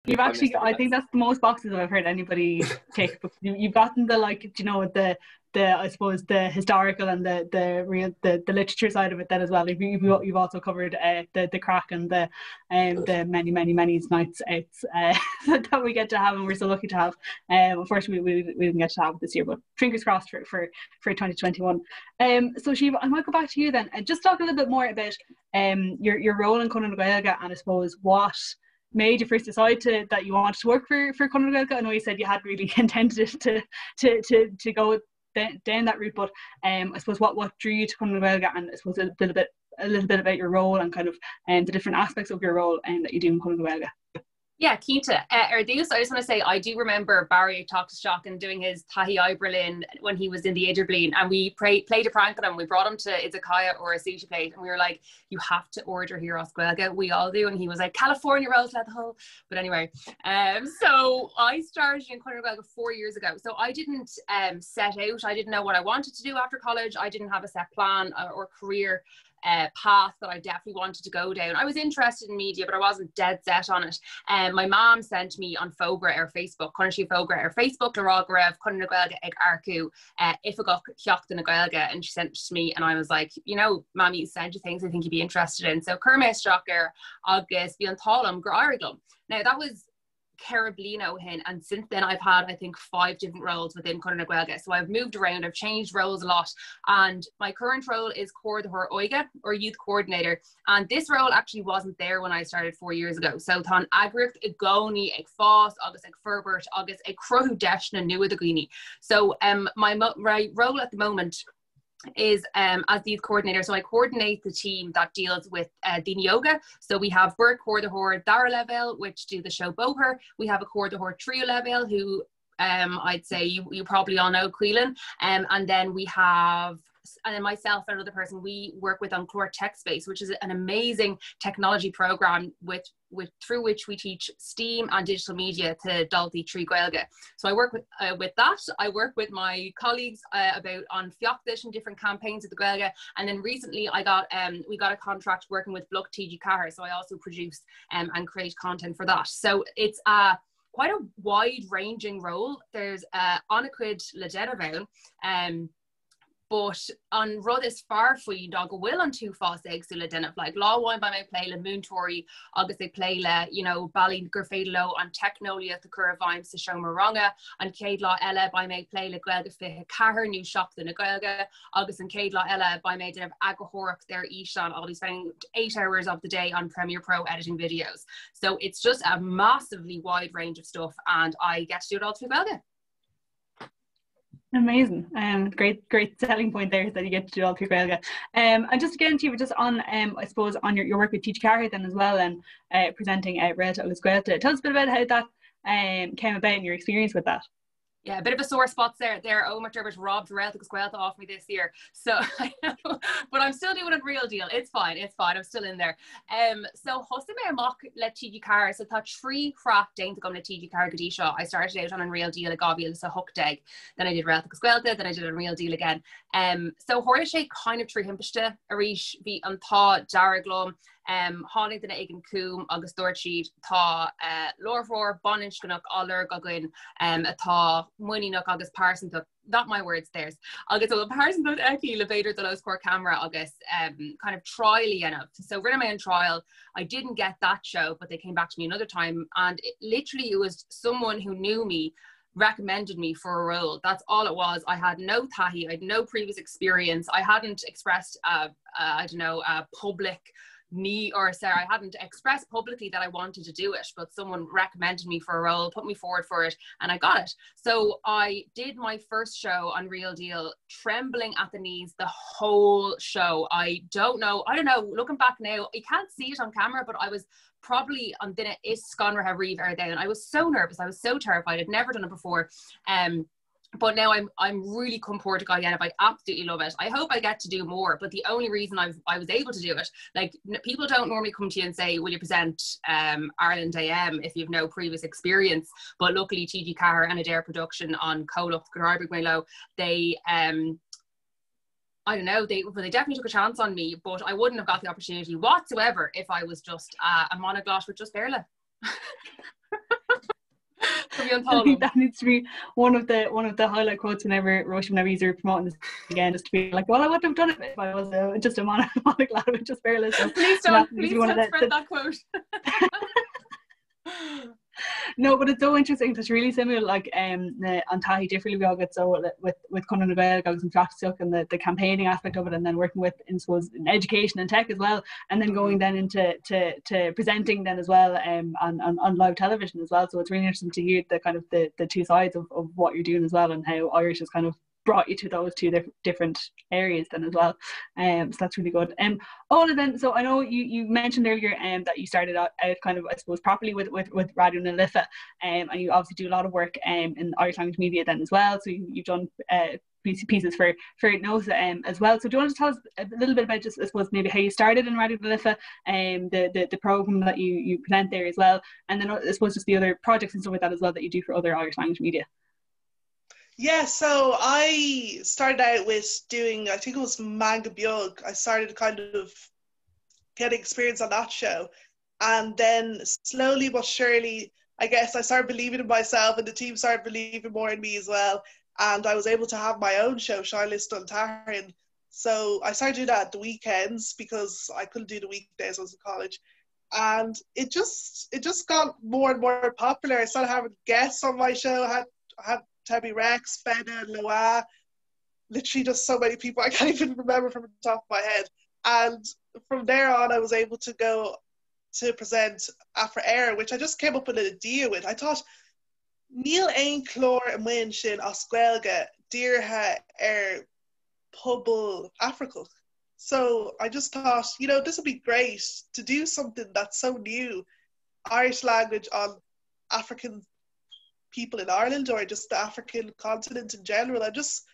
You've actually, I think that's the most boxes I've heard anybody tick. But you've gotten the, like, you know, the I suppose the historical and the real the literature side of it then as well. You've also covered the crack and the many nights out that we get to have, and we're so lucky to have. Unfortunately, we didn't get to have it this year, but fingers crossed for 2021. So Síomha, I might go back to you then and just talk a little bit more about your role in Cumann na Gaeilge, and I suppose what made you first decide that you wanted to work for Cumann na Gaeilge. I know you said you hadn't really intended to go down that route, but I suppose what drew you to Cumann na Gaeilge, and I suppose a little bit about your role and kind of the different aspects of your role that you do in Cumann na Gaeilge. Yeah, Keita. I just want to say, I do remember Barry Talkshock doing his Tahi Iberlin when he was in the Idirblin, and we played a prank on him. We brought him to Izakaya or a sushi plate, and we were like, you have to order here os Gaeilge. We all do. And he was like, California rolls let the whole. But anyway, so I started in Cumann na Gaeilge 4 years ago. So I didn't set out. I didn't know what I wanted to do after college. I didn't have a set plan or career path that I definitely wanted to go down. I was interested in media, but I wasn't dead set on it. My mom sent me on Fogra ar Facebook, Conashi Fogra ar Facebook, Laragrav, Cumann na Gaeilge ag Arcu, if I got Seachtain na Gaeilge, and she sent it to me, and I was like, you know, Mommy sent you things I think you'd be interested in. So Kermes Strocker, August, Bian Thalam, Grairglum. Now that was Carablino hin, and since then I've had, I think, 5 different roles within Cumann na Gaeilge. So I've moved around, I've changed roles a lot, and my current role is Córdachóir Oige, or youth coordinator, and this role actually wasn't there when I started 4 years ago. So Tá Agric ag Goni ag Foss August ag Ferbert August ag Crohu Deshna Nua Dagini. So my role at the moment is as the youth coordinator. So I coordinate the team that deals with the yoga. So we have Burke Córdachóir Dara level, which do the show Boher. We have a Córdachóir trio level who I'd say you probably all know Cumann. And then we have, and then myself and another person, we work with on Clore Tech Space, which is an amazing technology program through which we teach STEAM and digital media to Dalty Trí Gaeilge. So I work with that. I work with my colleagues about on Fiachtas and different campaigns at the Gaeilge. And then recently we got a contract working with Bluck TG Car. So I also produce and create content for that. So it's quite a wide-ranging role. There's Anaquid Ledenovown, but on rud is far faoin dog will on 2 fás eggs le denna like law wine by my play le moon tory August they play le, you know, bally gurfadelo on technolia the curve vime to show maranga and Cade law ella by my play le Gaeilge fi Cahir new shop the Gaeilge August and Cade law ella by my have agahoric there Ishan all these spending 8 hours of the day on Premiere Pro editing videos. So it's just a massively wide range of stuff, and I get to do it all through Gaeilge. Amazing. Great selling point there that you get to do all through Gaeilge. And just again to you, just on I suppose on your work with Teach Carrier then as well, and presenting Réalta agus Gaeilge. Tell us a bit about how that came about and your experience with that. Yeah, a bit of a sore spot there. Oh, McDermott robbed Réalta agus Gaeilge off me this year. So I know, but I'm still doing a real deal. It's fine. I'm still in there. So hosted me a mock let TG Car. So thought 3 craft dain to go to TG Car Gadisha. I started out on a real deal at Gaeilge, so hook dag. Then I did Réalta agus Gaeilge, then I did a real deal again. So Horishe kind of tree himpiste, Arish vi an tha Daraglum. Hánig duna ag an cúm agus dúirt siad tá Lorhór Boninchganach Aller Gagin atá Muinínach agus Parsonach, not my words, theirs. Agus a Parsonach Eki levator the low score camera agus kind of trial enough. So rinne my own trial. I didn't get that show, but they came back to me another time, and literally it was someone who knew me recommended me for a role. That's all it was. I had no tahi, I had no previous experience. I hadn't expressed a public I hadn't expressed publicly that I wanted to do it, but someone recommended me for a role, put me forward for it, and I got it. So I did my first show on Real Deal, trembling at the knees the whole show. I don't know, looking back now, you can't see it on camera, but I was probably on dinner is Sconra Reeve down. I was so nervous, I was so terrified, I'd never done it before. But now I'm really come forward to Guyana. I absolutely love it. I hope I get to do more. But the only reason I was able to do it, like people don't normally come to you and say, "Will you present Ireland AM if you've no previous experience?" But luckily, TG Carr and Adair Production on Colop Grairg Milo, they I don't know, they definitely took a chance on me. But I wouldn't have got the opportunity whatsoever if I was just a monoglot with just Berla. I think that needs to be one of the highlight quotes whenever you're promoting this again, just to be like, well, I wouldn't have done it if I was just a monocle lad with just fearless. So please don't spread that quote. No, but it's so interesting. It's really similar, like on Tahi differently we all get so with Cumann na Gaeilge, I was in practice and the campaigning aspect of it, and then working with in education and tech as well, and then going then into to presenting then as well on live television as well. So it's really interesting to hear the kind of the two sides of what you're doing as well, and how Irish has kind of brought you to those two different areas then as well. So that's really good. Ola, then, so I know you mentioned earlier that you started out kind of, I suppose, properly with Radio na Lifa, and you obviously do a lot of work in Irish language media then as well. So you've done pieces for NOSA as well. So do you want to tell us a little bit about just, I suppose, maybe how you started in Radio na Lifa, the programme that you present there as well, and then I suppose just the other projects and stuff like that as well that you do for other Irish language media? Yeah, so I started out with doing, I think it was Manga Biog. I started kind of getting experience on that show. And then slowly but surely, I guess I started believing in myself, and the team started believing more in me as well. And I was able to have my own show, Charlist on Taran. So I started doing that at the weekends because I couldn't do the weekdays, I was in college. And it just got more and more popular. I started having guests on my show. I had Tabby Rex, Fenna, Loa, literally just so many people I can't even remember from the top of my head. And from there on, I was able to go to present Afra Air, which I just came up with an idea with. I thought, Neil Ain Clor and Win Shin Osquelga, Dearha Air Pubble Africa. So I just thought, this would be great to do something that's so new, Irish language on African people in Ireland, or just the African continent in general, and just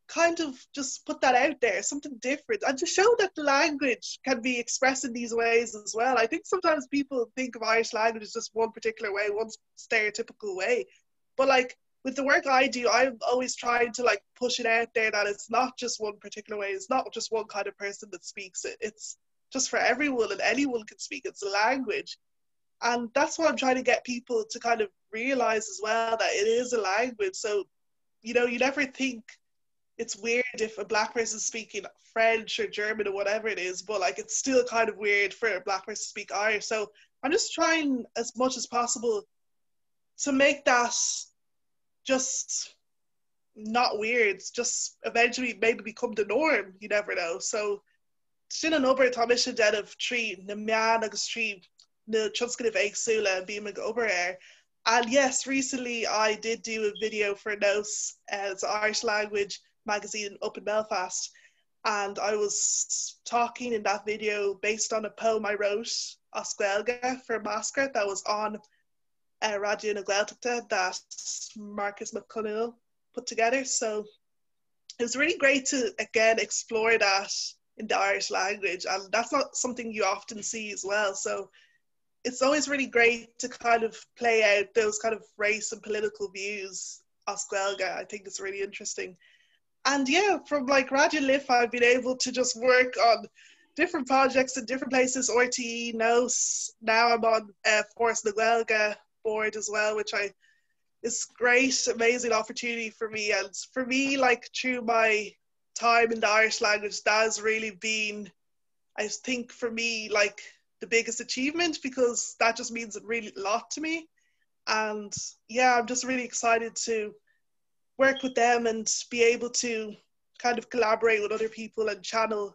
kind of just put that out there, something different, and to show that the language can be expressed in these ways as well. I think sometimes people think of Irish language as just one particular way, one stereotypical way, but like with the work I do, I'm always trying to like push it out there that it's not just one particular way, it's not just one kind of person that speaks it, it's just for everyone, and anyone can speak. It's a language. And that's what I'm trying to get people to kind of realize as well, that it is a language. So, you never think it's weird if a Black person is speaking French or German or whatever it is, but like it's still kind of weird for a Black person to speak Irish. So I'm just trying as much as possible to make that just not weird, just eventually maybe become the norm. You never know. So, sin an obair tá mis den of trí na mean agus trí na chuskin of Eigsula and being over air. And yes, recently I did do a video for NOS, it's an Irish language magazine up in Belfast, and I was talking in that video based on a poem I wrote, Osquelga, for Mascot, that was on Radio na Gaeltachta that Marcus McConnell put together. So it was really great to again explore that in the Irish language, and that's not something you often see as well. So it's always really great to kind of play out those kind of race and political views, Osquelga. I think it's really interesting. And yeah, from like Radio Lifa, I've been able to just work on different projects in different places, RTE, NOS. Now I'm on Force na Gaeilge board as well, which is great, amazing opportunity for me. And for me, like through my time in the Irish language, that has really been, I think for me, like the biggest achievement, because that just means really a lot to me. And yeah, I'm just really excited to work with them and be able to kind of collaborate with other people and channel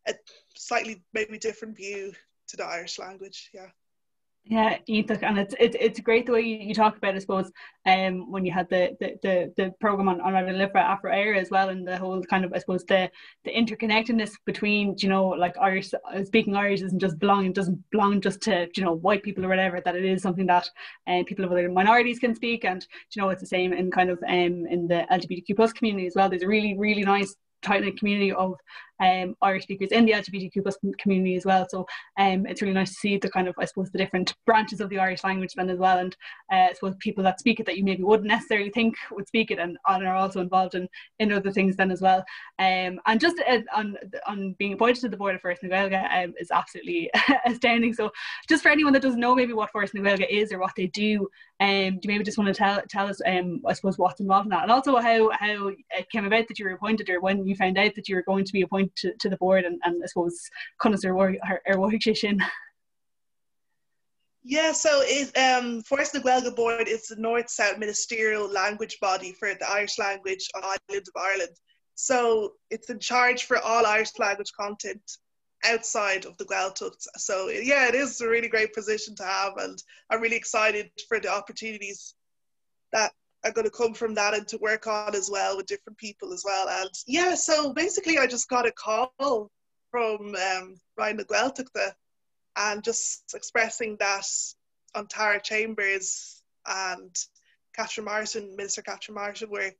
a slightly maybe different view to the Irish language. Yeah, Ethan, and it's great the way you talk about, I suppose, when you had the program on Radio Lifa Afro Air as well, and the whole kind of, I suppose, the interconnectedness between, like Irish, speaking Irish doesn't belong just to, white people or whatever, that it is something that people of other minorities can speak. And it's the same in kind of in the LGBTQ plus community as well. There's a really, really nice tight-knit community of Irish speakers in the LGBTQ plus community as well. So it's really nice to see the kind of, I suppose, the different branches of the Irish language then as well, and I suppose people that speak it that you maybe wouldn't necessarily think would speak it and are also involved in other things then as well. And just on being appointed to the board of First na Gaeilge is absolutely astounding. So just for anyone that doesn't know maybe what First na Gaeilge is or what they do, do you maybe just want to tell us, I suppose, what's involved in that, and also how it came about that you were appointed, or when you found out that you were going to be appointed to the board, and I suppose Cumann Ruairc sin. Yeah, so First na Gaeilge board is the North-South ministerial language body for the Irish language on the island of Ireland. So it's in charge for all Irish language content outside of the Gaeltacht. So yeah, it is a really great position to have, and I'm really excited for the opportunities that are going to come from that and to work on as well with different people as well. And yeah, so basically I just got a call from Ryan na Gaeltachta and just expressing that on Tara Chambers and Minister Catherine Martin were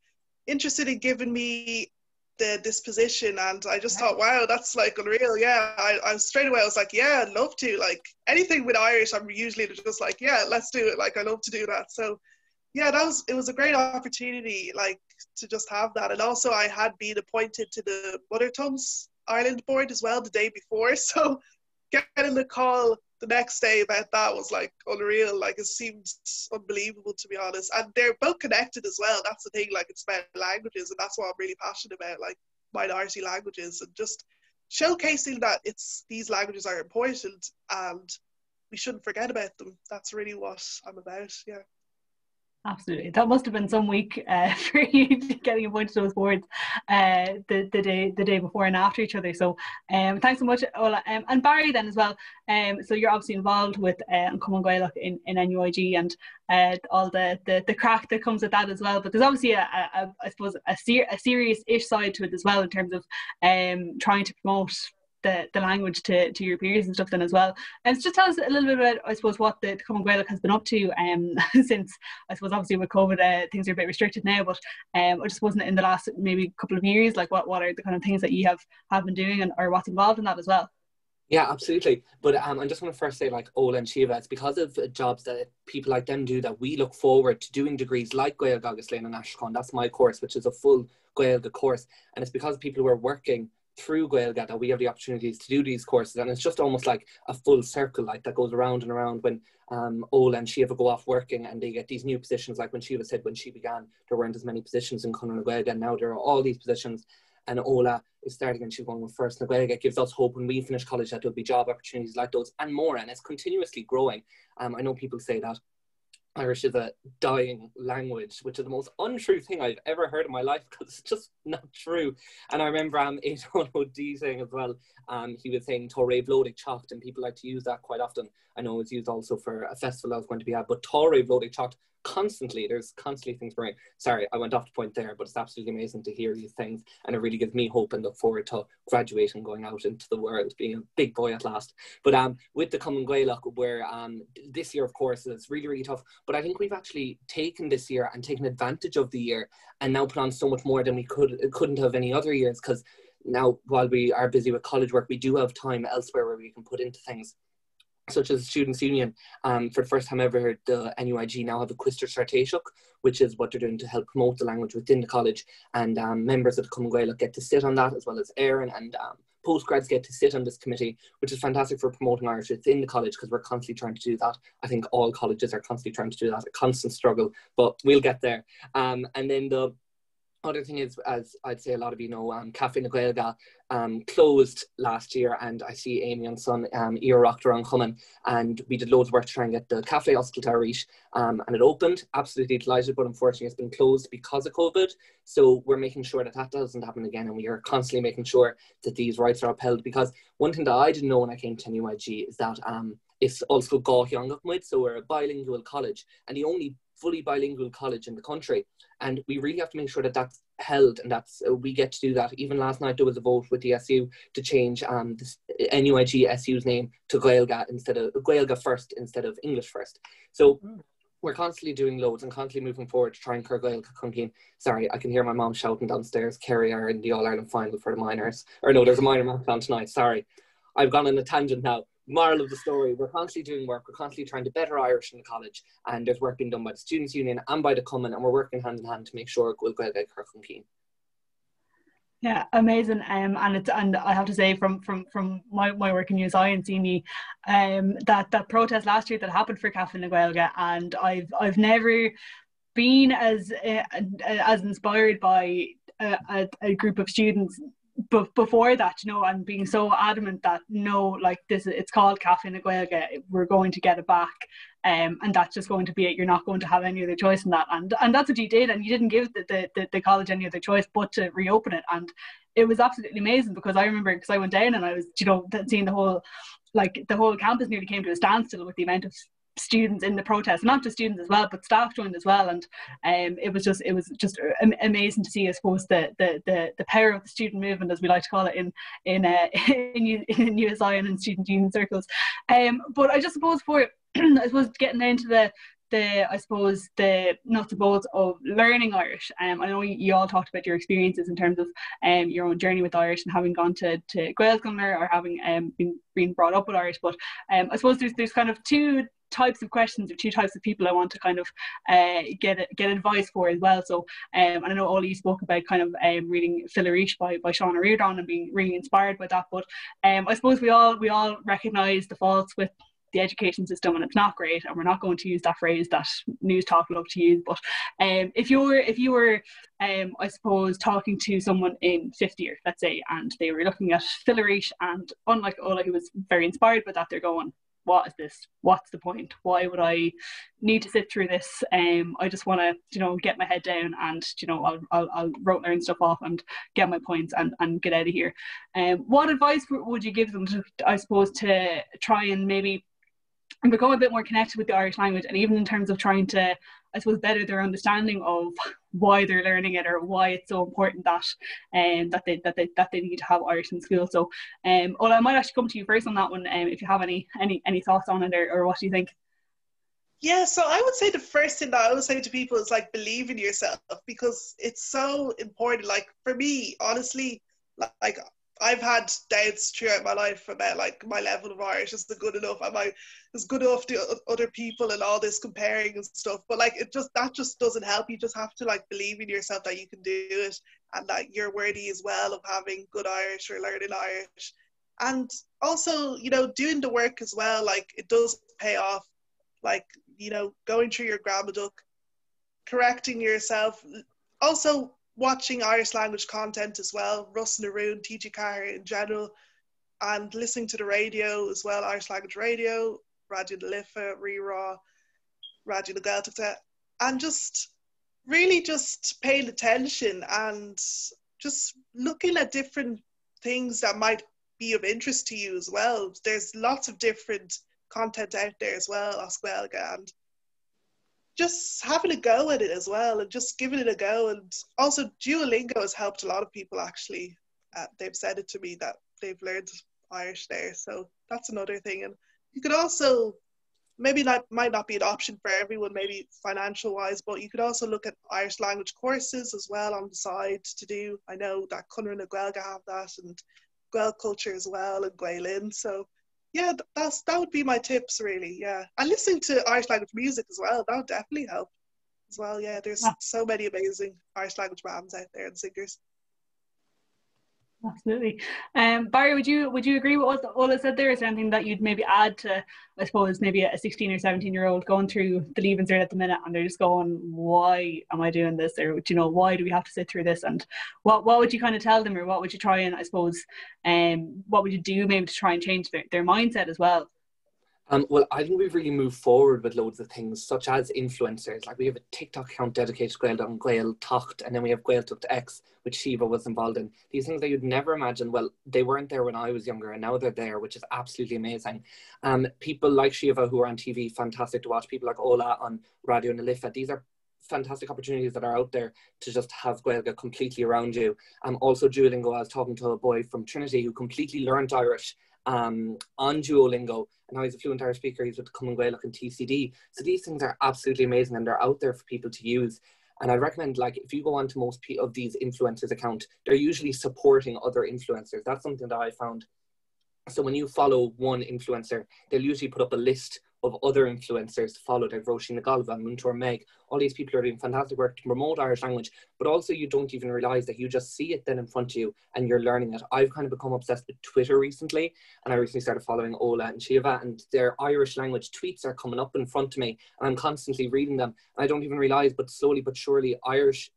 interested in giving me this position, and I just thought, wow, that's like unreal. Yeah, I straight away I was like, yeah, I'd love to. Like anything with Irish, I'm usually just like, yeah, let's do it. Like I love to do that. So yeah, it was a great opportunity, like to just have that. And also I had been appointed to the Mother Tongues Ireland board as well the day before, so getting the call the next day about that was like unreal. Like it seemed unbelievable, to be honest. And they're both connected as well. That's the thing, like it's about languages, and that's what I'm really passionate about, like minority languages, and just showcasing that these languages are important and we shouldn't forget about them. That's really what I'm about. Yeah. Absolutely. That must have been some week for you getting appointed to those boards the day before and after each other. So thanks so much, Ola. And Barry then as well. So you're obviously involved with Cumann Gaelach in NUIG and all the crack that comes with that as well. But there's obviously I suppose a serious-ish side to it as well in terms of trying to promote the language to your peers and stuff then as well. And so just tell us a little bit about, I suppose, what the Cumann Gaelach has been up to since, I suppose, obviously with COVID things are a bit restricted now, but I just wasn't in the last maybe couple of years, like what are the kind of things that you have been doing or what's involved in that as well? Yeah, absolutely. But I just want to first say, like Ola and Síomha, it's because of jobs that people like them do that we look forward to doing degrees like Gaeilge agus Léinn and Ashcon. That's my course, which is a full Gaeilge course. And it's because people who are working through Gaeilge that we have the opportunities to do these courses, and it's just almost like a full circle, like that goes around and around when Ola and Síomha go off working and they get these new positions. Like when Síomha said when she began there weren't as many positions in Cumann na Gaeilge, and now there are all these positions, and Ola is starting and she's going with First na Gaeilge. It gives us hope when we finish college that there'll be job opportunities like those and more, and it's continuously growing. I know people say that Irish is a dying language, which is the most untrue thing I've ever heard in my life, because it's just not true. And I remember Aidan O'D saying as well, he was saying Torre Vlodig Chocht, and people like to use that quite often. I know it's used also for a festival I was going to be at, but Torre Vlodig Chocht, constantly, there's constantly things brewing. Sorry, I went off the point there, but it's absolutely amazing to hear these things, and it really gives me hope and look forward to graduating, going out into the world, being a big boy at last. But with the Cumann Gaelach, where this year, of course, is really, really tough, but I think we've actually taken this year and taken advantage of the year and now put on so much more than we couldn't have any other years, because now, while we are busy with college work, we do have time elsewhere where we can put into things, such as Students' Union. For the first time ever, the NUIG now have a Cuistear Sartaishuk, which is what they're doing to help promote the language within the college. And members of the Cumann Gaelach get to sit on that, as well as Éireann, and postgrads get to sit on this committee, which is fantastic for promoting Irish within the college, because we're constantly trying to do that. I think all colleges are constantly trying to do that, a constant struggle, but we'll get there. And then the other thing is, as I'd say a lot of you know, Cafe na Gaeilge closed last year, and I see Amy and son Ruairc on Cumann, and we did loads of work to try and get the Cafe Hospital to reach, and it opened, absolutely delighted, but unfortunately it's been closed because of COVID. So we're making sure that that doesn't happen again, and we are constantly making sure that these rights are upheld, because one thing that I didn't know when I came to NUIG is that it's also Gaeilge, so we're a bilingual college, and the only fully bilingual college in the country, and we really have to make sure that that's held, and that's we get to do that. Even last night there was a vote with the SU to change this NUIG SU's name to Gaeilge instead of Gaeilge first instead of English first. So we're constantly doing loads and constantly moving forward to try and cur Gaelach Cumann. Sorry, I can hear my mom shouting downstairs, Kerry are in the All-Ireland final for the minors. Or no, there's a minor match on tonight, sorry. I've gone on a tangent now. Moral of the story, we're constantly doing work, we're constantly trying to better Irish in the college, and there's work being done by the Students' Union and by the Cumann, and we're working hand in hand to make sure we'll Gaelach Cumann. Yeah, amazing. And I have to say from my work in USI and Síomha, that protest last year that happened for Caithfear na Gaeilge, and I've never been as inspired by a group of students before that, you know, and being so adamant that no, like this, it's called Caithfear na Gaeilge, we're going to get it back, and that's just going to be it. You're not going to have any other choice in that, and that's what you did, and you didn't give the college any other choice but to reopen it. And it was absolutely amazing, because I remember, because I went down and I was, you know, seeing the whole campus nearly came to a standstill with the amount of students in the protest, not just students as well, but staff joined as well. And it was just amazing to see, I suppose, the power of the student movement, as we like to call it in USI and in student union circles. But I just suppose I suppose getting into the I suppose the nuts and bolts of learning Irish. I know you all talked about your experiences in terms of your own journey with Irish and having gone to Gaeilge or having been brought up with Irish. But I suppose there's kind of two types of questions, or two types of people I want to kind of get advice for as well. So and I know Ollie spoke about kind of reading Filarish by Seán Riordan and being really inspired by that. But I suppose we all recognise the faults with the education system, and it's not great, and we're not going to use that phrase that News Talk love to use. But if you were I suppose talking to someone in fifth year, let's say, and they were looking at Filarish, and unlike Ola, who was very inspired by that, they're going, what is this? What's the point? Why would I need to sit through this? I just want to, you know, get my head down and, you know, I'll learn stuff off and get my points and get out of here. What advice would you give them to, I suppose, to try and maybe become a bit more connected with the Irish language, and even in terms of trying to, I suppose, better their understanding of why they're learning it, or why it's so important that they need to have Irish in school? So Ola, I might actually come to you first on that one, if you have any thoughts on it, or what do you think? Yeah, so I would say the first thing that I would say to people is like, believe in yourself, because it's so important. Like for me, honestly, like I've had doubts throughout my life about like my level of Irish. Is it good enough? Am I as good enough to other people, and all this comparing and stuff? But like that just doesn't help. You just have to like believe in yourself that you can do it, and that you're worthy as well of having good Irish or learning Irish. And also, you know, doing the work as well, like it does pay off. Like, you know, going through your grammar book, correcting yourself, also watching Irish language content as well, Russ na Rún, TG Carr in general, and listening to the radio as well, Irish language radio, Radio na Lifa, Ruairc, Radio na Gaelach, and just really just paying attention and just looking at different things that might be of interest to you as well. There's lots of different content out there as well, as Gaeilge, and just having a go at it as well, and just giving it a go. And also Duolingo has helped a lot of people, actually. They've said it to me that they've learned Irish there, so that's another thing. And you could also, maybe that might not be an option for everyone, maybe financial wise, but you could also look at Irish language courses as well on the side to do. I know that Cumann na Gaeilge have that, and Gael culture as well, and Gaelin. So yeah, that would be my tips, really. Yeah, and listening to Irish language music as well, that would definitely help as well. Yeah, there's so many amazing Irish language bands out there and singers. Absolutely. Barry, would you agree with what Ola said there? Is there anything that you'd maybe add to, I suppose, maybe a 16 or 17-year-old going through the Leaving Cert at the minute, and they're just going, why am I doing this? Or, you know, why do we have to sit through this? And what would you kind of tell them, or what would you try and, I suppose, what would you do maybe to try and change their mindset as well? Well, I think we've really moved forward with loads of things, such as influencers. Like, we have a TikTok account dedicated to Gaeilge on Gaeltacht, and then we have Gaeltacht X, which Síomha was involved in. These things that you'd never imagine. Well, they weren't there when I was younger, and now they're there, which is absolutely amazing. People like Síomha who are on TV, fantastic to watch. People like Ola on Radio na Lifa. These are fantastic opportunities that are out there to just have Gaeilge completely around you. Also Duolingo, I was talking to a boy from Trinity who completely learned Irish on Duolingo, and now he's a fluent Irish speaker. He's with the Cumann Gaelach and TCD. So these things are absolutely amazing, and they're out there for people to use. And I recommend, like, if you go on to most of these influencers' accounts, they're usually supporting other influencers. That's something that I found. So when you follow one influencer, they'll usually put up a list of other influencers to follow, like Roisin Galway, Muntor Meg. All these people are doing fantastic work to promote Irish language, but also you don't even realise that you just see it then in front of you and you're learning it. I've kind of become obsessed with Twitter recently, and I recently started following Ola and Síomha, and their Irish language tweets are coming up in front of me, and I'm constantly reading them. And I don't even realise, but slowly but surely, Irish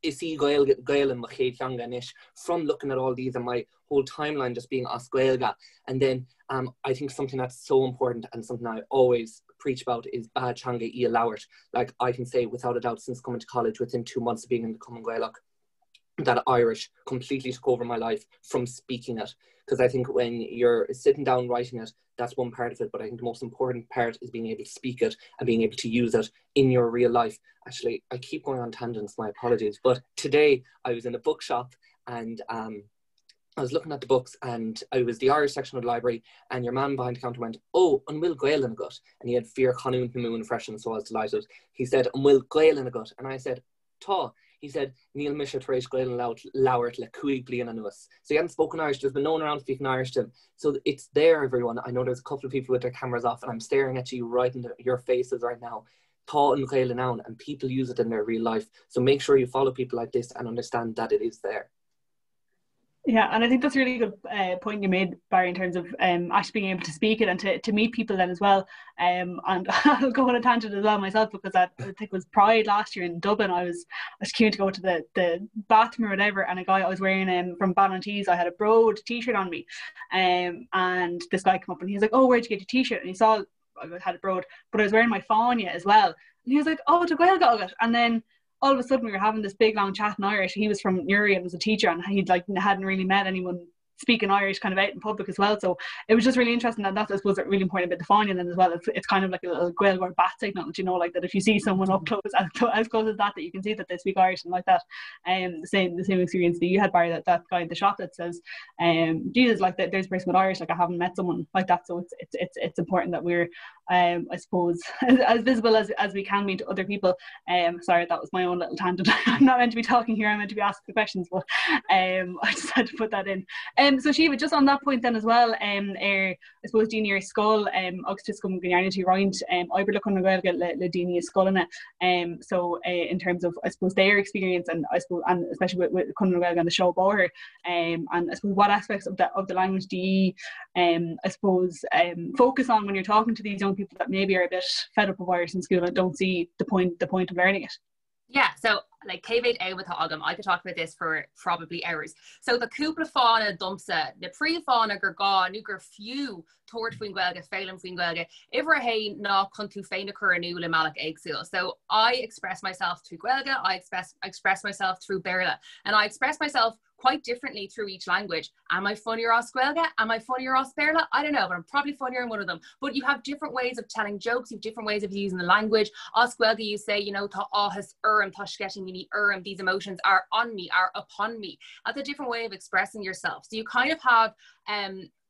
is Gaeilge and Majekodunmi from looking at all these, and my whole timeline just being Os Gaeilge. And then I think something that's so important and something I always preach about is Bachanga I Lowert. Like, I can say without a doubt, since coming to college, within 2 months of being in the Cumann Gaelach, that Irish completely took over my life from speaking it. Because I think when you're sitting down writing it, that's one part of it, but I think the most important part is being able to speak it and being able to use it in your real life. Actually, I keep going on tangents, my apologies, but today I was in a bookshop, and I was looking at the books, and I was the Irish section of the library, and your man behind the counter went, "Oh, an bhfuil Gael in a gut," and he had Fear Conún Namoon fresh, and so I was delighted. He said, "An bhfuil Gael in a gut," and I said, "Tá." He said, "Neil Misha Taresh Gael and Lowert le Cuig Blian and us." So he hadn't spoken Irish, there's been no one around speaking Irish to him. So it's there, everyone. I know there's a couple of people with their cameras off, and I'm staring at you right in your faces right now. Tá and Gael and and people use it in their real life. So make sure you follow people like this and understand that it is there. Yeah, and I think that's a really good point you made, Barry, in terms of actually being able to speak it and to meet people then as well. And I'll go on a tangent as well myself, because I think it was Pride last year in Dublin. I was keen to go to the bathroom or whatever, and a guy I was wearing from Ballantyne's, I had a Broad t-shirt on me, and this guy came up and he was like, "Oh, where'd you get your t-shirt?" And he saw I had a Broad, but I was wearing my Fáinne as well, and he was like, "Oh, to Gaeilge." And then all of a sudden we were having this big long chat in Irish. He was from NUIG and was a teacher, and he'd hadn't really met anyone speaking Irish kind of out in public as well. So it was just really interesting, and that's, I suppose, really important about the Fáinne then as well. It's kind of like a little Gaeilge or bat signal, like that if you see someone up close, as close as that you can see that they speak Irish and like that. The same experience that you had, Barry, that guy in the shop that says, Jesus, like that there's a person with Irish, like I haven't met someone like that. So it's important that we're I suppose as visible as we can be to other people. Sorry, that was my own little tangent. I'm not meant to be talking here, I'm meant to be asking the questions, but I just had to put that in. So Síomha, just on that point then as well, I suppose Dini ar Scoil, agus go Gniarnity Roint, Iber chun Gaeilge le Dini Scoil in it. So in terms of, I suppose, their experience, and I suppose, and especially with chun Gaeilge on the show Bóthair, and I suppose what aspects of the language do you, I suppose, focus on when you're talking to these young people that maybe are a bit fed up of Irish in school and don't see the point of learning it? Yeah, so like Céiméad Éabhaithe agam, I could talk about this for probably hours. So the cúpla fána dumsa, the pre-fána gur gá, nu gur fiú toward faoin Gaeilge, feilim faoin Gaeilge, iver hain ná chun tú féin chur aniu le malach éagsúil. So I express myself through Gaeilge, I express myself through Béarla, and I express myself quite differently through each language. Am I funnier as Gaeilge? Am I funnier as Béarla? I don't know, but I'm probably funnier in one of them. But you have different ways of telling jokes, you have different ways of using the language. As Gaeilge, you say, tá áthas tá sceatain mini these emotions are on me, are upon me. That's a different way of expressing yourself. So you kind of have,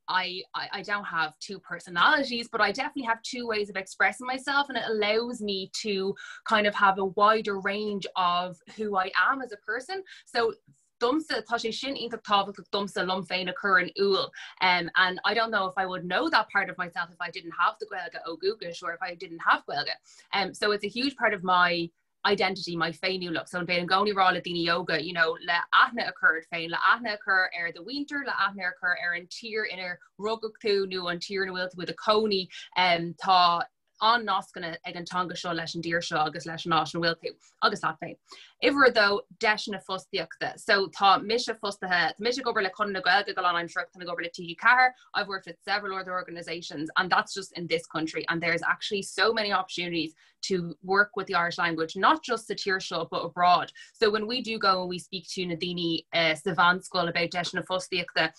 I don't have two personalities, but I definitely have two ways of expressing myself, and it allows me to kind of have a wider range of who I am as a person. So dumsa tá sé sin ionach tábhacht dumsa lum féin occur in úl, and I don't know if I would know that part of myself if I didn't have the Gaeilge ó Gúgais, or if I didn't have Gaeilge. So it's a huge part of my identity, my féinú look. So in Béin Goni rá le Dini yoga, le aithne occurred féin, le aithne occur the winter, le aithne occur an tír in rugach nu an tír na with a coney, tá an nascanna ag an tanga seo leis an dír seo agus leis an ás na bhfuil tú agus lá féin. Iver though deisna fustiachta. So tá mise fustathe, mise gobar le chun na Gaeilge go an sreachta na gobar le TG Cahar. I've worked with several other organizations, and that's just in this country, and there's actually so many opportunities to work with the Irish language, not just the tír seo but abroad. So when we do go and we speak to Nadini Savan School about deisna fustiachta,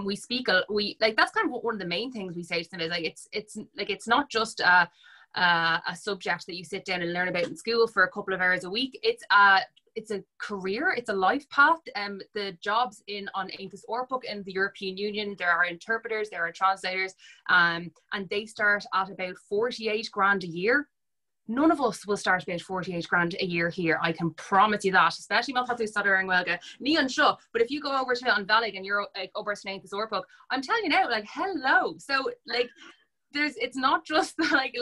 we speak like that's kind of one of the main things we say to them is like it's not just a subject that you sit down and learn about in school for a couple of hours a week. It's it's a career, it's a life path. The jobs on Aontas Orpuk in the European Union, there are interpreters, there are translators, and they start at about 48 grand a year. None of us will start about 48 grand a year here. I can promise you that, especially not having stuttering Welga. Ní an seo, but if you go over to an Gaeilge and you're like over to Aontas Orpuk, I'm telling you now, like, hello. So like, it's not just like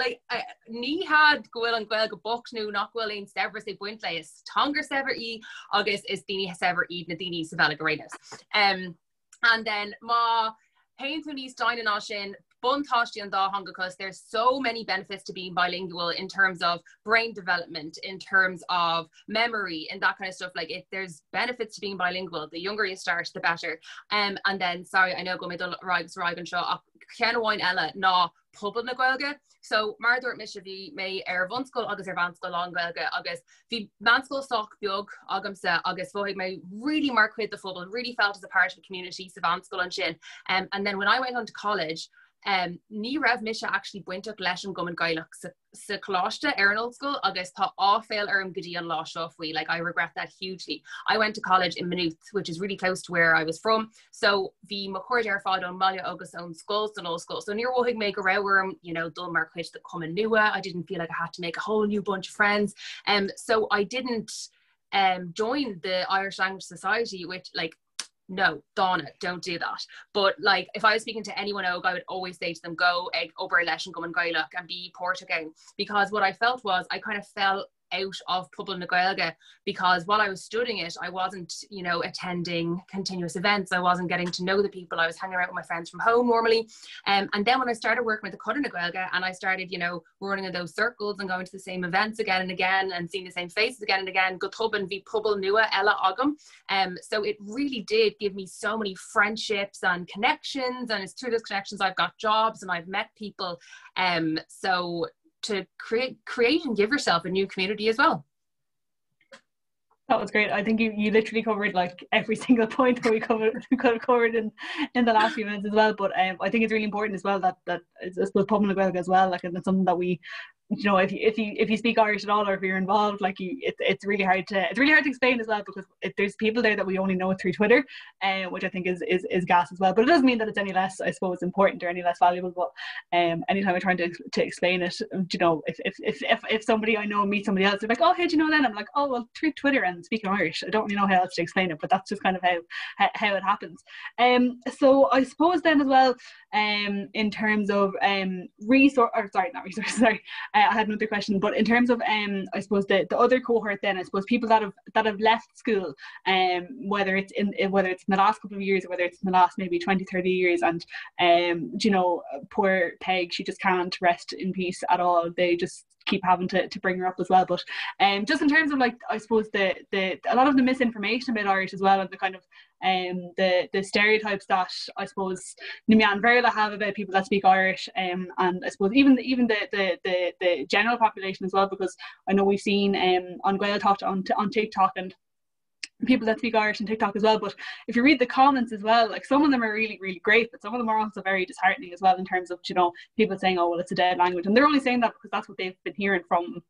ní had gohfuil an Gaeilge bocht nu nach bhfuil ein sever sé buint le is tongar sever I agus is daoine sever iad na daoine sa bhealach arénas. And then ma hain tú níos daine ná sin buntáistí an dá hanga, because there's so many benefits to being bilingual in terms of brain development, in terms of memory and that kind of stuff. Like, there's benefits to being bilingual. The younger you start, the better. And then, sorry, I know go middle rigs rigan seo Kenhain ella ná pobl na Gaeilge. So mar dúirt mis bhí mé bhunscoil agus bhanscoil an Gaeilge, agus bhí bhanscoil soch beag agamsa, agus bhóigh mé really mar cuid the phobal, really felt as a part of the community sa bhanscoil an sin. And then when I went on to college, ní raibh mise actually buintach leis an Cumann Gaelach sa chláiste an old school, agus tá áféil an gotí an lá seo faoi. Like, I regret that hugely. I went to college in Maynooth, which is really close to where I was from. So bhí mo chuid ar fád an Maile agus an schools an old school. So níor bhóigh mé go raibh dul mar chuid the Cumann nua. I didn't feel like I had to make a whole new bunch of friends. So I didn't join the Irish Language Society, which, like, no, Donna, don't do that. But like, if I was speaking to anyone I would always say to them, go over leis and Cumann Gaelach and be Portuguese, because what I felt was I kind of fell out of Pobl na Gaeilge, because while I was studying it, I wasn't, attending continuous events. I wasn't getting to know the people. I was hanging out with my friends from home normally. And then when I started working with the Cumann na Gaeilge, and I started, running in those circles and going to the same events again and again and seeing the same faces again and again, go tuban vi Pobl nua ella agam. So it really did give me so many friendships and connections, and it's through those connections I've got jobs and I've met people. So to create and give yourself a new community as well. That was great. I think you literally covered like every single point that we could have covered in the last few minutes as well. But I think it's really important as well that I suppose Pobl na Gaeilge as well, like, and it's something that we, if you speak Irish at all, or if you're involved, like, it's really hard to explain as well, because there's people there that we only know through Twitter, which I think is gas as well. But it doesn't mean that it's any less, I suppose, important or any less valuable. But anytime I'm trying to explain it, if somebody I know meets somebody else, they're like, oh, hey, do you know that? I'm like, oh, well, through Twitter and speaking Irish. I don't really know how else to explain it, but that's just kind of how it happens. So I suppose then as well, in terms of I had another question, but in terms of I suppose the other cohort then, I suppose people that have left school, whether it's in the last couple of years or whether it's in the last maybe 20-30 years, and poor Peg, she just can't rest in peace at all. They just keep having to bring her up as well. But just in terms of, like, I suppose the a lot of the misinformation about Irish as well, and the kind of the stereotypes that I suppose Nimian Verla have about people that speak Irish, and I suppose even the general population as well, because I know we've seen on Gaelach on TikTok and people that speak Irish on TikTok as well. But if you read the comments as well, like, some of them are really, really great, but some of them are also very disheartening as well, in terms of, people saying, oh, well, it's a dead language, and they're only saying that because that's what they've been hearing from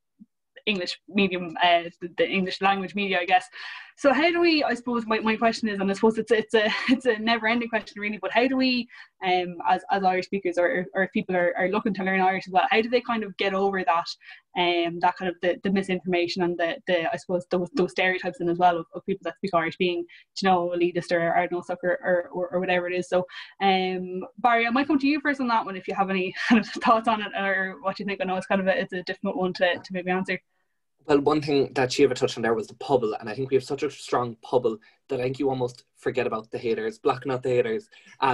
English medium, the English language media, I guess. So how do we, I suppose my question is, and I suppose it's a never-ending question really, but how do we, as Irish speakers, or if people are looking to learn Irish as well, how do they kind of get over that that kind of the misinformation and the I suppose those stereotypes in as well of people that speak Irish being, elitist or I don't know, sucker or whatever it is. So Barry, I might come to you first on that one if you have any kind of thoughts on it, or what you think. I know it's kind of it's a difficult one to maybe answer. Well, one thing that Síomha touched on there was the pobl, and I think we have such a strong pobl that I think you almost forget about the haters, blocking out the haters.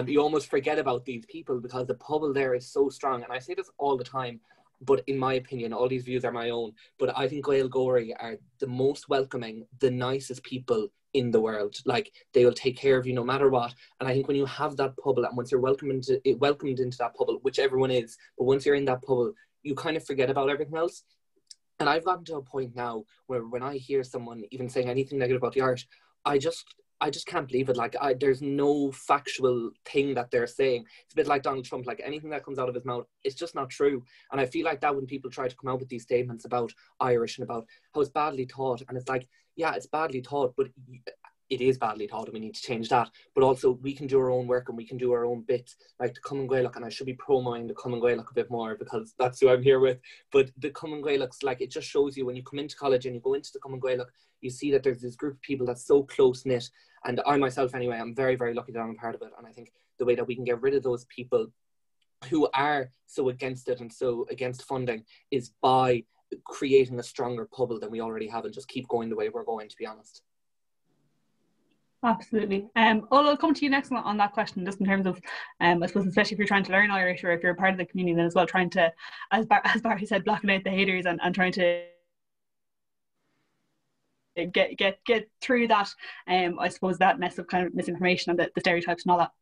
You almost forget about these people because the pobl there is so strong. And I say this all the time, but in my opinion, all these views are my own. But I think Gaeilge are the most welcoming, the nicest people in the world. Like, they will take care of you no matter what. And I think when you have that pobl, and once you're welcomed into that pobl, which everyone is, but once you're in that pobl, you kind of forget about everything else. And I've gotten to a point now where when I hear someone even saying anything negative about the Irish, I just can't believe it. Like, there's no factual thing that they're saying. It's a bit like Donald Trump. Like, anything that comes out of his mouth, it's just not true. And I feel like that when people try to come out with these statements about Irish and about how it's badly taught, and it's like, yeah, it's badly taught, but it is badly taught and we need to change that. But also we can do our own work and we can do our own bits, like the Cumann Gaelach, and I should be promoting the Cumann Gaelach a bit more because that's who I'm here with. But the Cumann Gaelach's, like, it just shows you when you come into college and you go into the Cumann Gaelach, you see that there's this group of people that's so close-knit. And I myself anyway, I'm very, very lucky that I'm a part of it. And I think the way that we can get rid of those people who are so against it and so against funding is by creating a stronger pobble than we already have, and just keep going the way we're going, to be honest. Absolutely. I'll come to you next on that question, just in terms of, I suppose, especially if you're trying to learn Irish, or if you're a part of the community, then as well, trying to, as Barry said, blocking out the haters and trying to get through that, I suppose, that mess of kind of misinformation and the stereotypes and all that.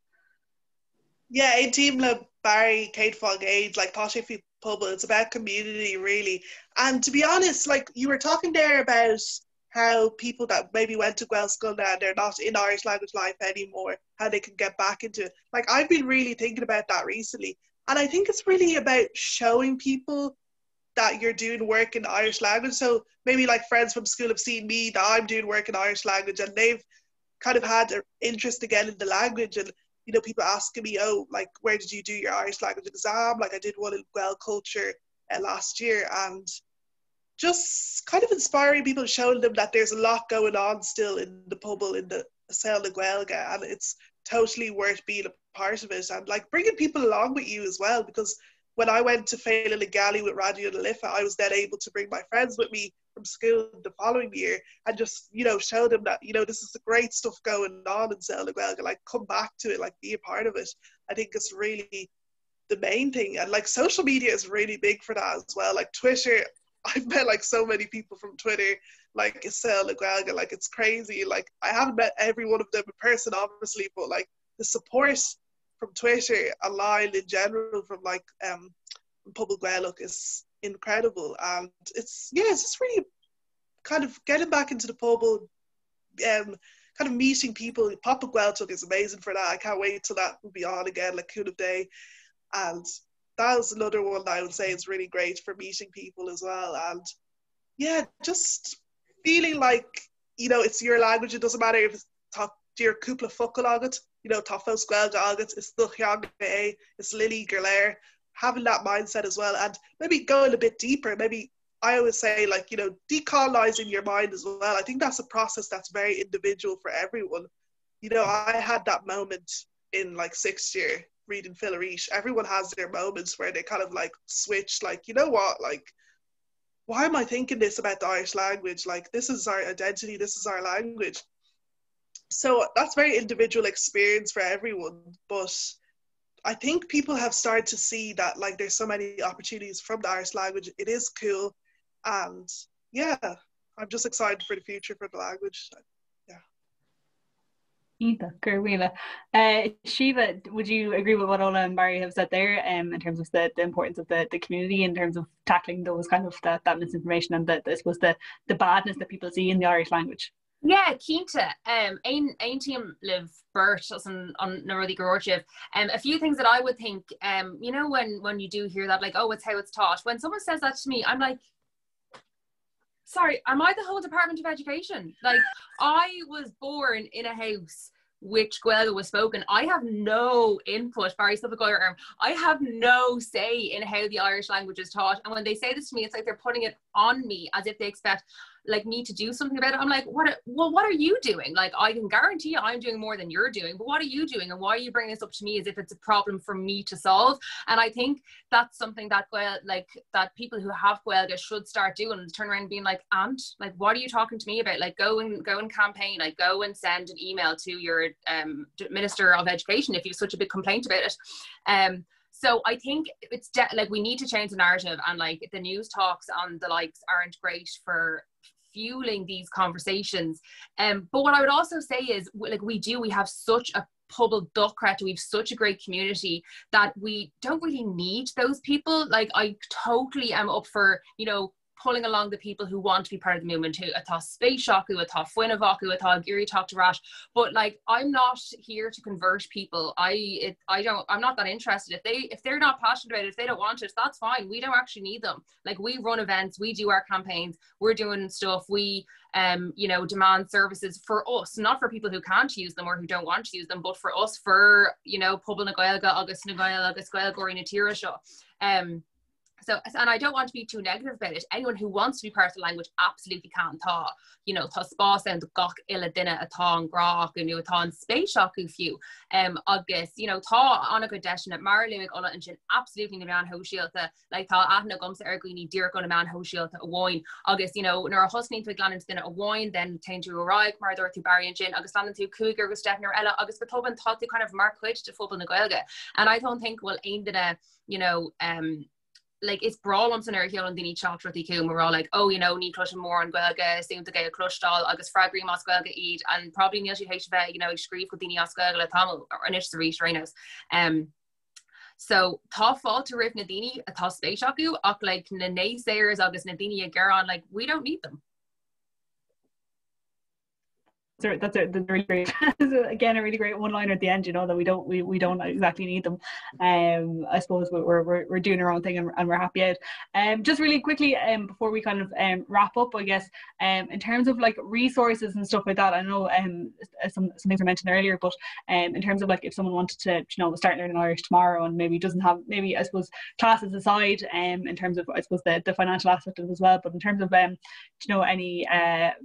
Yeah, ein team le Barry, Kate Fog Age, like Tasha Pubble, it's about community, really. And to be honest, like, you were talking there about how people that maybe went to Gael school now, they're not in Irish language life anymore, how they can get back into it. Like, I've been really thinking about that recently. And I think it's really about showing people that you're doing work in Irish language. So maybe like friends from school have seen me, that I'm doing work in Irish language, and they've kind of had an interest again in the language. And, you know, people asking me, oh, like, where did you do your Irish language exam? Like, I did one in Gael culture last year. And just kind of inspiring people, showing them that there's a lot going on still in the Pobble, in the Cell na Gaeilge, and it's totally worth being a part of it, and like bringing people along with you as well. Because when I went to Féile na Gaillimh with Radio na Lifa, I was then able to bring my friends with me from school the following year and just, you know, show them that, you know, this is the great stuff going on in Cell na Gaeilge, like, come back to it, like, be a part of it. I think it's really the main thing. And like, social media is really big for that as well. Like Twitter, I've met like so many people from Twitter, like Cell na Gaeilge, like, it's crazy. Like, I haven't met every one of them in person, obviously, but like the support from Twitter online in general from like Pobble Gaelach is incredible. And it's just really kind of getting back into the Pobble, kind of meeting people. Papa Gaelach is amazing for that. I can't wait till that will be on again, like Cool of Day. And that was another one that I would say is really great for meeting people as well. And yeah, just feeling like, you know, it's your language. It doesn't matter if it's your cúpla focal agat, you know, Tafos Gaelge agat, it's Duchang A, it's Lily Gerlair, having that mindset as well. And maybe going a bit deeper, maybe I always say, like, you know, decolonizing your mind as well. I think that's a process that's very individual for everyone. You know, I had that moment in like 6th year reading Philarish. Everyone has their moments where they kind of like switch, like, you know what, like, why am I thinking this about the Irish language? Like, this is our identity, this is our language. So that's very individual experience for everyone. But I think people have started to see that, like, there's so many opportunities from the Irish language. It is cool. And yeah, I'm just excited for the future for the language. Shiva, would you agree with what Ola and Barry have said there, in terms of the importance of the community, in terms of tackling those kind of that misinformation and I suppose the badness that people see in the Irish language? Yeah, Cínta. Ein team live Bert on Northy Gorgev. A few things that I would think, you know, when you do hear that, like, oh, it's how it's taught. When someone says that to me, I'm like, sorry, am I the whole Department of Education? Like, I was born in a house which Gaeilge was spoken. I have no input, Barry Suffolk-Goyer, I have no say in how the Irish language is taught. And when they say this to me, it's like they're putting it on me as if they expect, like, me to do something about it. I'm like, what are you doing? Like, I can guarantee you I'm doing more than you're doing, but what are you doing? And why are you bringing this up to me as if it's a problem for me to solve? And I think that's something that that people who have Gaeilge should start doing, turn around and being like, Aunt, like, what are you talking to me about? Like, go and campaign, like, go and send an email to your Minister of Education if you have such a big complaint about it. So I think it's like, we need to change the narrative, and like, the news talks on the likes aren't great for fueling these conversations. But what I would also say is, like, we have such a Pobble Duckrat, we have such a great community that we don't really need those people. Like, I totally am up for, you know, pulling along the people who want to be part of the movement, who atá spéisiacu, atá foinnevacu, atá Giri talk to Rash. But like, I'm not here to convert people. I'm not that interested. If they're not passionate about it, if they don't want it, that's fine. We don't actually need them. Like, we run events, we do our campaigns, we're doing stuff, we demand services for us, not for people who can't use them or who don't want to use them, but for us, for pobl na Gaeilge agus na Gaeilge agus Gaeilgeoirí na tíre seo. So, and I don't want to be too negative about it. Anyone who wants to be part of the language absolutely can. Tá spás and gach ila duine atá an grach and atá an spéisiacu fiú. Agus, tá anna go deisina mar luig ola an sin absolutely na mean hóisialta, like tá aithna gomsa argúini dír go na mean hóisialta a bháin. Agus, nor a hosnaín tú glann duine a bháin, then tein tú Ruairc mar dúir tú Barry and sin, agus lannan tú cúig agus deithnar ela, agus betoban tá tú kind of mar chuid de phobal na Gaeilge. And I don't think, well, ain duine, like, it's brawl san ar heol an dini chat rothy cum, we're all like, oh, ní clush more on Gaeilge, seem to get a clushdal, agus fragri mas Gaeilge eat, and probably níl si HV, scríb go dini as Gaeilge le tamil, or anish the reach reinos. So tá fault to rif na dini atá spéisiacu, ach like na naysayers agus na dini a geran, like, we don't need them. That's really great. Again, a really great one-liner at the end, that we don't exactly need them. I suppose we're doing our own thing and we're happy out. Just really quickly, before we kind of wrap up, I guess, in terms of like resources and stuff like that, I know some things were mentioned earlier, but in terms of like if someone wanted to start learning Irish tomorrow and maybe doesn't have, maybe I suppose classes aside, in terms of I suppose the financial aspect of it as well, but in terms of any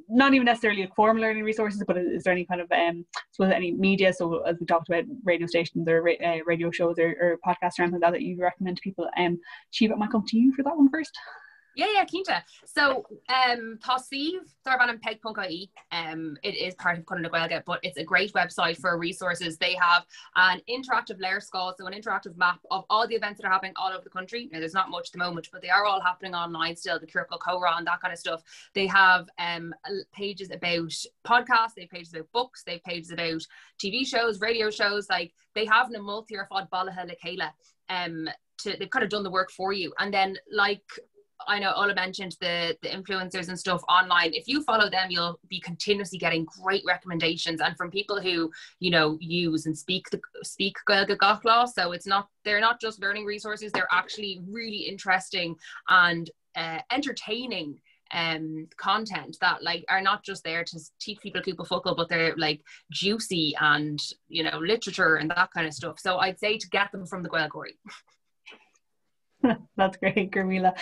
not even necessarily like formal learning resources, but is there any kind of suppose any media, so as we talked about radio stations or radio shows or podcasts or anything like that you recommend to people? Síomha, it might come to you for that one first. Yeah, Cínta. So, tá Síomha Darban and peg.ie. It is part of Cumann na Gaeilge, but it's a great website for resources. They have an interactive layer skull, so an interactive map of all the events that are happening all over the country. Now, there's not much at the moment, but they are all happening online still, the Curricle Cora and that kind of stuff. They have pages about podcasts, they have pages about books, they have pages about TV shows, radio shows. Like, they have na multi or fod balaha le chéile. They've kind of done the work for you. And then, like, I know Ola mentioned the influencers and stuff online. If you follow them, you'll be continuously getting great recommendations, and from people who use and speak Gaeilge gachlá. So they're not just learning resources; they're actually really interesting and entertaining content that like are not just there to teach people cúpla focal, but they're like juicy and literature and that kind of stuff. So I'd say to get them from the Gaelgeoirí. That's great, Gurmila.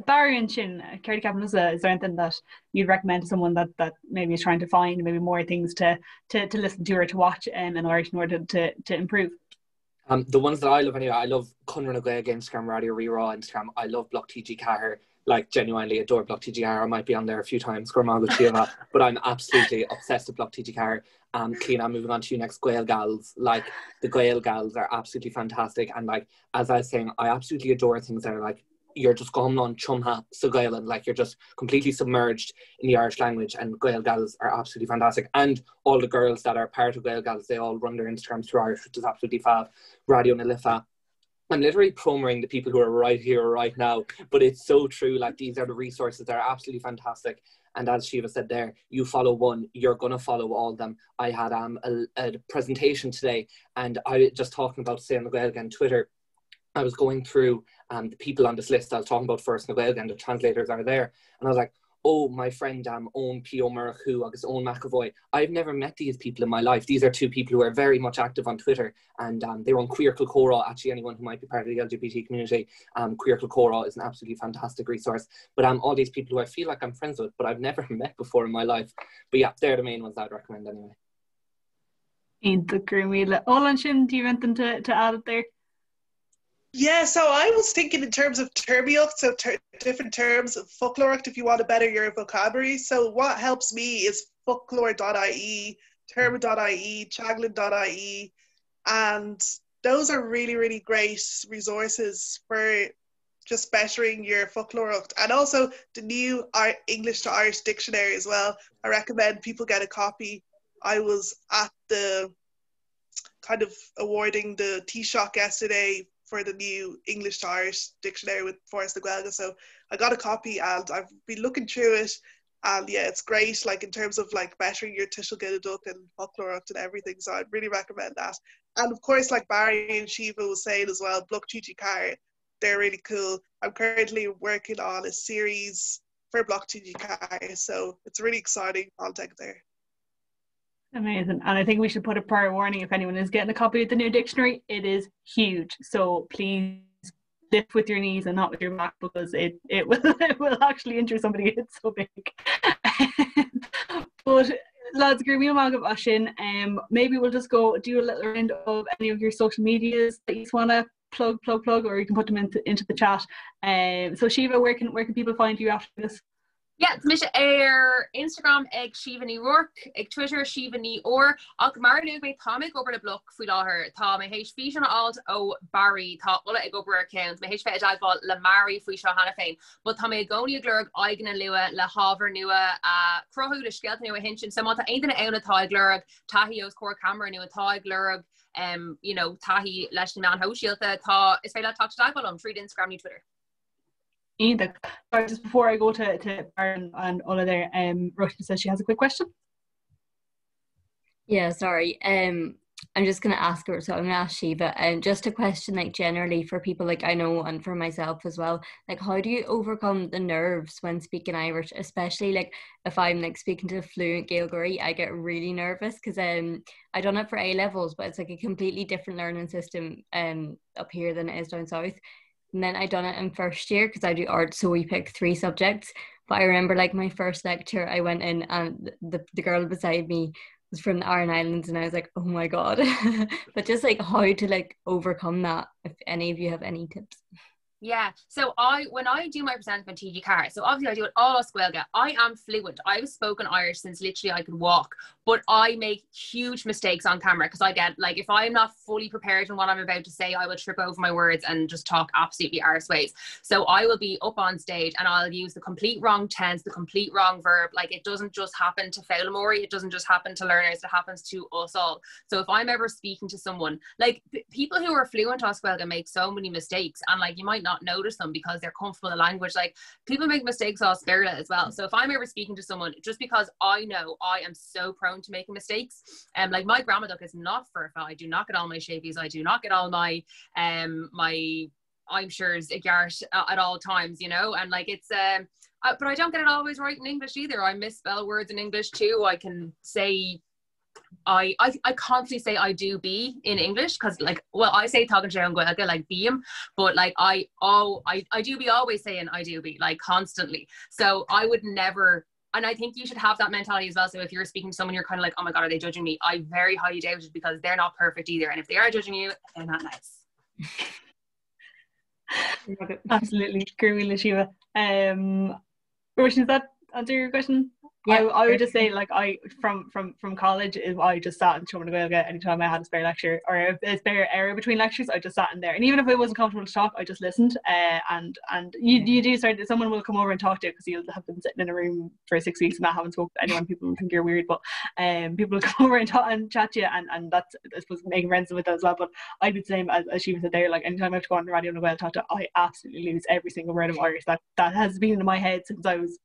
Barry and Shin, Kerry Captain, is there anything that you'd recommend to someone that maybe is trying to find maybe more things to listen to or to watch in Irish in order to improve? The ones that I love anyway, I love Cumann na Gaeilge Instagram, Radio Rerá Instagram. I love Block TG Cahir, like genuinely adore Block TG Cahir. I might be on there a few times, but I'm absolutely obsessed with Block TG Cahir. Clean, I'm moving on to you next. Gaelgals, like the Gaelgals are absolutely fantastic, and like as I was saying, I absolutely adore things that are like you're just going on Síomha sa Gaeilge, like you're just completely submerged in the Irish language, and Gaelgals are absolutely fantastic. And all the girls that are part of Gaelgals, they all run their Instagrams through Irish, which is absolutely fab. Radio na Lifa. I'm literally promoting the people who are right here right now, but it's so true. Like, these are the resources that are absolutely fantastic. And as Síomha said there, you follow one, you're going to follow all of them. I had a presentation today, and I was just talking about saying the Gaeilge on Twitter. I was going through the people on this list I was talking about first, the Gaeilge, and the translators are there. And I was like, oh, my friend Owen P. O'Murchu, agus Owen McAvoy. I've never met these people in my life. These are two people who are very much active on Twitter, and they run Ruairc Cora. Actually, anyone who might be part of the LGBT community, Ruairc Cora is an absolutely fantastic resource. But all these people who I feel like I'm friends with, but I've never met before in my life. But yeah, they're the main ones I'd recommend anyway. Ola, Shin, do you want them to add it there? Yeah, so I was thinking in terms of termiocht, so different terms of folkloric if you want to better your vocabulary. So what helps me is folklore.ie, terma.ie, chaglan.ie, and those are really, really great resources for just bettering your folkloric. And also the new English to Irish dictionary as well. I recommend people get a copy. I was at the kind of awarding the Taoiseach yesterday for the new English to Irish dictionary with Forrest the Gaeilge. So I got a copy and I've been looking through it. And yeah, it's great, like in terms of like bettering your Tushel Gaeilge and folklore and everything. So I'd really recommend that. And of course, like Barry and Síomha was saying as well, Block TG Car, they're really cool. I'm currently working on a series for Block TG Car, so it's really exciting content there. Amazing. And I think we should put a prior warning if anyone is getting a copy of the new dictionary. It is huge. So please lift with your knees and not with your back, because it will actually injure somebody. It's so big. But lads, maybe we'll just go do a little round of any of your social medias that you want to plug, or you can put them into the chat. So Síomha, where can people find you after this? Yeah, it's Misha Instagram ag Síomha ní Ruairc, ag Twitter Síomha ní Or. Ag mar nu be Tommy go over the block fwy láher. Tá me héis fi an alt o Barry tá wala ag over account. Me héis fe agfal le Mary fwy seo hana féin. But tá me goni glurg aigen an lua le haver nua crohu le skelt nua hinchin. So mata ein na euna tá glurg tahi os core camera nua tá glurg you know tahi leis man ho shielta tá is fe la talk to agfal on treat Instagram ni Twitter. Sorry, just before I go to Baron and Ola there, Roisin says she has a quick question. Yeah, sorry. I'm just gonna ask her, so I'm gonna ask Síomha, just a question like generally for people like I know and for myself as well, like how do you overcome the nerves when speaking Irish, especially like if I'm like speaking to a fluent Gaeilge, I get really nervous because I done it for A levels, but it's like a completely different learning system up here than it is down south. And then I done it in first year because I do art, so we pick 3 subjects. But I remember like my first lecture, I went in and the girl beside me was from the Aran Islands, and I was like, oh my god. But just like how to like overcome that, if any of you have any tips. Yeah, so when I do my presentation on TG Car, so obviously I do it all as Gaeilge. I am fluent. I've spoken Irish since literally I could walk, but I make huge mistakes on camera because I get like, if I'm not fully prepared in what I'm about to say, I will trip over my words and just talk absolutely arseways. So I will be up on stage and I'll use the complete wrong tense, the complete wrong verb. Like it doesn't just happen to Feilamori, it doesn't just happen to learners, it happens to us all. So if I'm ever speaking to someone, like people who are fluent on Gaeilge make so many mistakes, and like you might not notice them because they're comfortable in the language. Like people make mistakes on Sperla as well. So if I'm ever speaking to someone, just because I know I am so prone to making mistakes, like my grammar duck is not perfect. I do not get all my shavies. I do not get all my my I'm sure's at all times, you know, and like it's but I don't get it always right in English either. I misspell words in English too. I can say I constantly say I do be in English because like, well, I say talking to Gaeilge like beam, but like I do be always saying I do be like constantly. So I would never, and I think you should have that mentality as well. So if you're speaking to someone, you're kind of like, oh my god, are they judging me? I very highly doubt it because they're not perfect either, and if they are judging you, they're not nice. Absolutely, Síomha. Roisin, does that answer your question? Yeah, I would just say like I from college I just sat in Cumann Gaeilge anytime I had a spare lecture or a spare area between lectures. I just sat in there, and even if I wasn't comfortable to talk, I just listened. And you do start, someone will come over and talk to you because you'll have been sitting in a room for 6 weeks and not having spoken to anyone. People will think you're weird, but people will come over and talk and chat to you, and that's, I suppose, making friends with that as well. But I'd be the same as Síomha said there. Like anytime I have to go on the radio and Gaeilge talk to, I absolutely lose every single word of Irish. That has been in my head since I was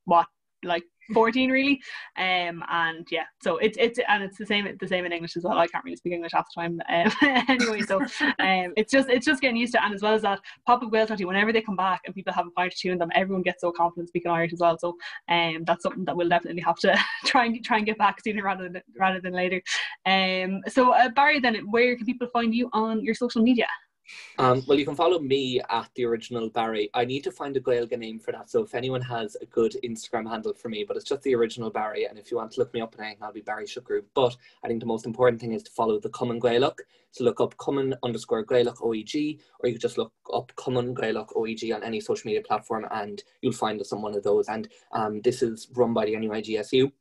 like 14 really, and yeah, so it's the same in English as well. I can't really speak English half the time anyway, so it's just getting used to it. And as well as that, pop-up Gaeltachty, whenever they come back and people haven't found to tune them, everyone gets so confident speaking Irish as well. So that's something that we'll definitely have to try and get back sooner rather than later. So Barry, then where can people find you on your social media? Well, you can follow me at the original Barry. I need to find a Gaeilge name for that, so if anyone has a good Instagram handle for me, but it's just the original Barry, and if you want to look me up, I'll be Barry Sugrue. But I think the most important thing is to follow the Cumann Gaelach. So look up Cumann_Gaelach OEG, or you could just look up Cumann Gaelach OEG on any social media platform and you'll find us on one of those. And this is run by the NUIG.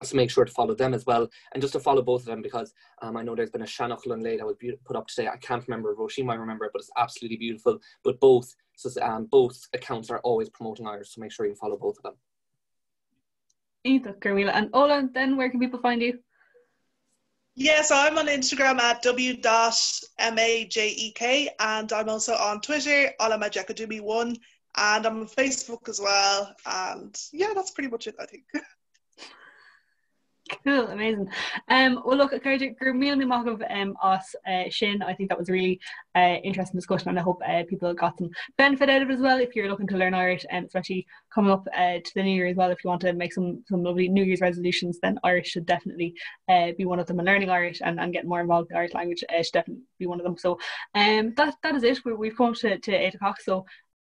So make sure to follow them as well, and just to follow both of them, because I know there's been a Shanachlan Lane that was put up today. I can't remember, Roisin might remember it, but it's absolutely beautiful. But both accounts are always promoting Irish, so make sure you follow both of them. And Ola, then where can people find you? Yeah, so I'm on Instagram at w.majek, and I'm also on Twitter, Majekodunmi1, and I'm on Facebook as well. And yeah, that's pretty much it, I think. Cool, amazing. Well, look, Gaeilge, gur míle míach us sin. I think that was a really interesting discussion, and I hope people got some benefit out of it as well. If you're looking to learn Irish, and especially coming up to the New Year as well, if you want to make some lovely New Year's resolutions, then Irish should definitely be one of them. And learning Irish and getting more involved in the Irish language should definitely be one of them. So that is it. We've come to 8 o'clock. So